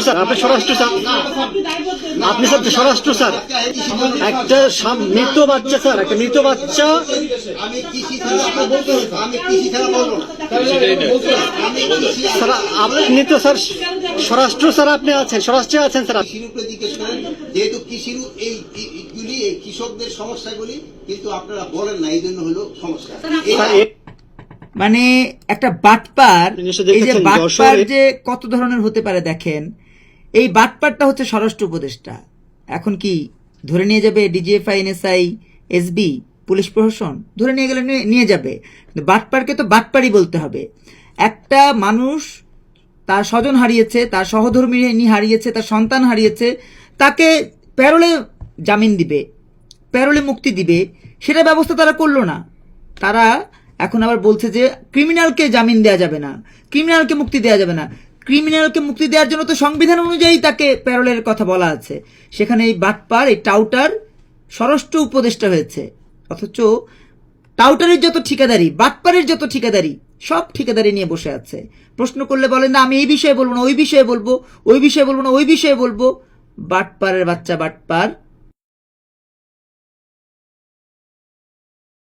Sir, আপনি স্বরাষ্ট্র sir, আপনি স্যার স্বরাষ্ট্র স্যার, একটা মৃত বাচ্চা স্যার, একটা মৃত বাচ্চা। আমি কৃষি ছাড়া বলবো না। স্যার আপনি তো স্যার স্বরাষ্ট্র স্যার, আপনি আছেন, স্বরাষ্ট্রে আছেন স্যার। কৃষির উপরে জিজ্ঞেস করেন, যেহেতু কৃষির এই কৃষকদের সমস্যাগুলি কিন্তু আপনারা বলেন না, এই জন্য হলো সমস্যা। মানে একটা বাটপার, এই যে বাটপার যশোরে যে কত ধরনের হতে পারে দেখেন। এই বাটপারটা হচ্ছে স্বরাষ্ট্র উপদেষ্টা। এখন কি ধরে নিয়ে যাবে ডিজিএফআই, এনএসআই, এসবি, পুলিশ প্রশাসন? ধরে নিয়ে গেলে নিয়ে যাবে, কিন্তু বাটপারকে তো বাটপারই বলতে হবে। একটা মানুষ তার স্বজন হারিয়েছে, তার সহধর্মিণী হারিয়েছে, তার সন্তান হারিয়েছে, তাকে প্যারোলে জামিন দিবে, প্যারোলে মুক্তি দিবে, সেটা ব্যবস্থা তারা করলো না। তারা এখন আবার বলছে যে ক্রিমিনালকে জামিন দেওয়া যাবে না, ক্রিমিনালকে মুক্তি দেওয়া যাবে না। ক্রিমিনালকে মুক্তি দেওয়ার জন্য তো সংবিধান অনুযায়ী তাকে প্যারোলের কথা বলা আছে। সেখানে এই বাটপার, এই টাউটার স্বরাষ্ট্র উপদেষ্টা হয়েছে, অথচ টাউটারের যত ঠিকাদারি, বাটপারের যত ঠিকাদারি, সব ঠিকাদারি নিয়ে বসে আছে। প্রশ্ন করলে বলেন না আমি এই বিষয়ে বলবো না, ওই বিষয়ে বলবো, ওই বিষয়ে বলবো না, ওই বিষয়ে বলবো। বাটপারের বাচ্চা বাটপার।